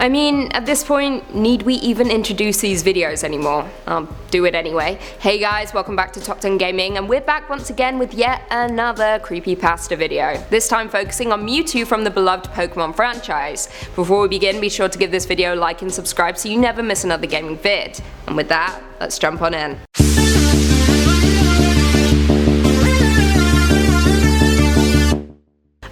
I mean, at this point, need we even introduce these videos anymore? I'll do it anyway. Hey guys, welcome back to Top 10 Gaming, and we're back once again with yet another creepypasta video. This time focusing on Mewtwo from the beloved Pokemon franchise. Before we begin, be sure to give this video a like and subscribe so you never miss another gaming vid. And with that, let's jump on in.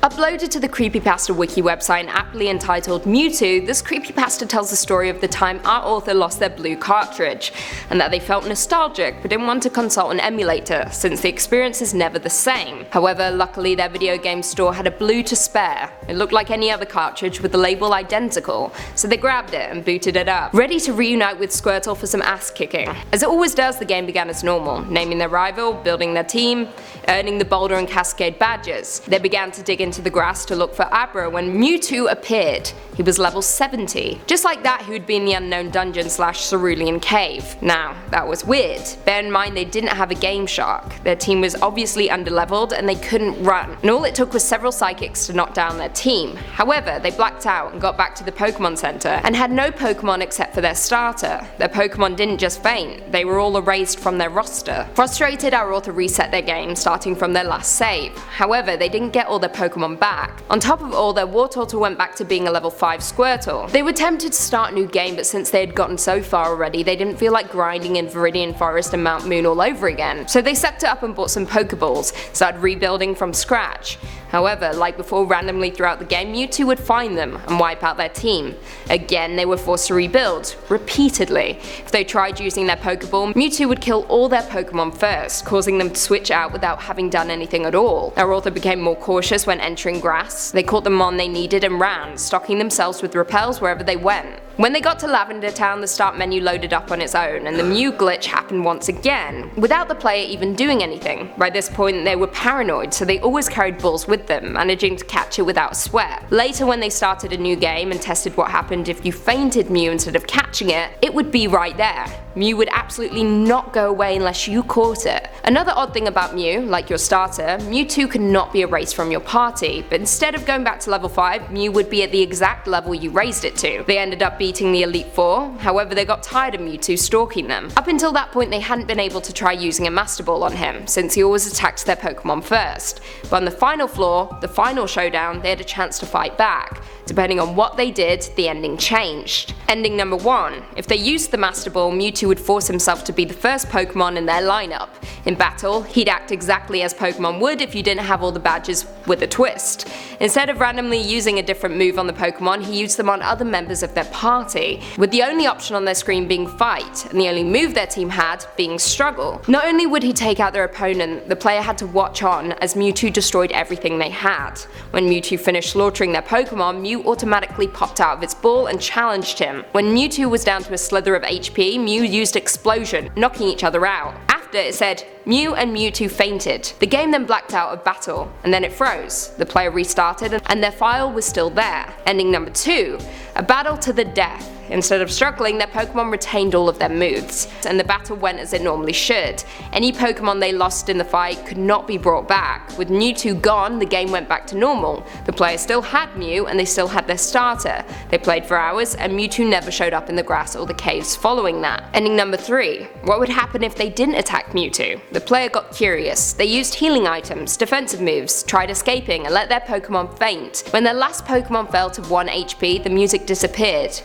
Uploaded to the Creepypasta wiki website and aptly entitled Mewtwo, this creepypasta tells the story of the time our author lost their blue cartridge, and that they felt nostalgic but didn't want to consult an emulator, since the experience is never the same. However, luckily their video game store had a blue to spare. It looked like any other cartridge with the label identical, so they grabbed it and booted it up, ready to reunite with Squirtle for some ass kicking. As it always does, the game began as normal, naming their rival, building their team, earning the Boulder and Cascade badges. They began to dig into the grass to look for Abra when Mewtwo appeared. He was level 70. Just like that, he would be in the unknown dungeon / cerulean cave. Now, that was weird. Bear in mind they didn't have a Game Shark. Their team was obviously underleveled and they couldn't run. And all it took was several psychics to knock down their team. However, they blacked out and got back to the Pokemon Center and had no Pokemon except for their starter. Their Pokemon didn't just faint, they were all erased from their roster. Frustrated, our author reset their game, starting from their last save. However, they didn't get all their Pokemon back. On top of all, their Wartortle went back to being a level 5 Squirtle. They were tempted to start a new game, but since they had gotten so far already, they didn't feel like grinding in Viridian Forest and Mount Moon all over again. So they sucked it up and bought some Pokeballs, started rebuilding from scratch. However, like before, randomly throughout the game, Mewtwo would find them and wipe out their team. Again, they were forced to rebuild, repeatedly. If they tried using their Pokeball, Mewtwo would kill all their Pokemon first, causing them to switch out without having done anything at all. Our author became more cautious when entering grass. They caught the mon they needed and ran, stocking themselves with repels wherever they went. When they got to Lavender Town, the start menu loaded up on its own, and the Mew glitch happened once again, without the player even doing anything. By this point, they were paranoid, so they always carried balls with them, managing to catch it without sweat. Later, when they started a new game and tested what happened if you fainted Mew instead of catching it, it would be right there. Mew would absolutely not go away unless you caught it. Another odd thing about Mew, like your starter, Mewtwo could not be erased from your party, but instead of going back to level 5, Mew would be at the exact level you raised it to. They ended up beating the Elite Four, however they got tired of Mewtwo stalking them. Up until that point they hadn't been able to try using a Master Ball on him, since he always attacked their Pokemon first. But on the final floor, the final showdown, they had a chance to fight back. Depending on what they did, the ending changed. Ending number 1. If they used the Master Ball, Mewtwo would force himself to be the first Pokemon in their lineup. In battle, he'd act exactly as Pokemon would if you didn't have all the badges, with a twist. Instead of randomly using a different move on the Pokemon, he used them on other members of their party, with the only option on their screen being Fight, and the only move their team had being Struggle. Not only would he take out their opponent, the player had to watch on as Mewtwo destroyed everything they had. When Mewtwo finished slaughtering their Pokemon, Mew automatically popped out of its ball and challenged him. When Mewtwo was down to a slither of HP, Mew used Explosion, knocking each other out. After, it said, Mew and Mewtwo fainted. The game then blacked out of battle, and then it froze. The player restarted, and their file was still there. Ending number 2, a battle to the death. Instead of struggling, their Pokemon retained all of their moves, and the battle went as it normally should. Any Pokemon they lost in the fight could not be brought back. With Mewtwo gone, the game went back to normal. The player still had Mew, and they still had their starter. They played for hours, and Mewtwo never showed up in the grass or the caves following that. Ending number 3, what would happen if they didn't attack Mewtwo? The player got curious. They used healing items, defensive moves, tried escaping, and let their Pokemon faint. When their last Pokemon fell to 1 HP, the music disappeared,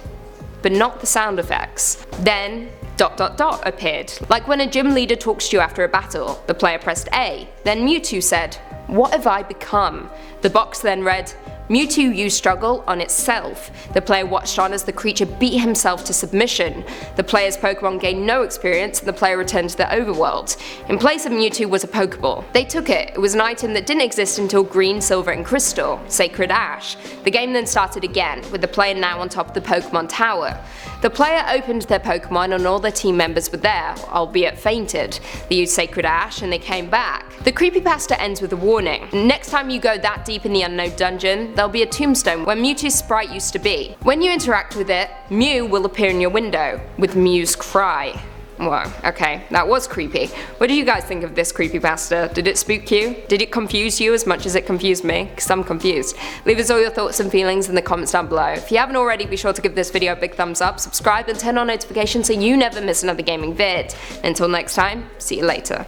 but not the sound effects. Then ... appeared. Like when a gym leader talks to you after a battle. The player pressed A. Then Mewtwo said, "What have I become?" The box then read, Mewtwo used Struggle on itself. The player watched on as the creature beat himself to submission. The player's Pokemon gained no experience and the player returned to the overworld. In place of Mewtwo was a Pokeball. They took it. It was an item that didn't exist until Green, Silver and Crystal, Sacred Ash. The game then started again, with the player now on top of the Pokemon Tower. The player opened their Pokemon and all their team members were there, albeit fainted. They used Sacred Ash and they came back. The creepypasta ends with a warning. Next time you go that deep in the unknown dungeon, there'll be a tombstone where Mewtwo's sprite used to be. When you interact with it, Mew will appear in your window, with Mew's cry. Whoa, okay, that was creepy. What do you guys think of this creepypasta? Did it spook you? Did it confuse you as much as it confused me? Because I'm confused. Leave us all your thoughts and feelings in the comments down below. If you haven't already, be sure to give this video a big thumbs up, subscribe and turn on notifications so you never miss another gaming vid. Until next time, see you later.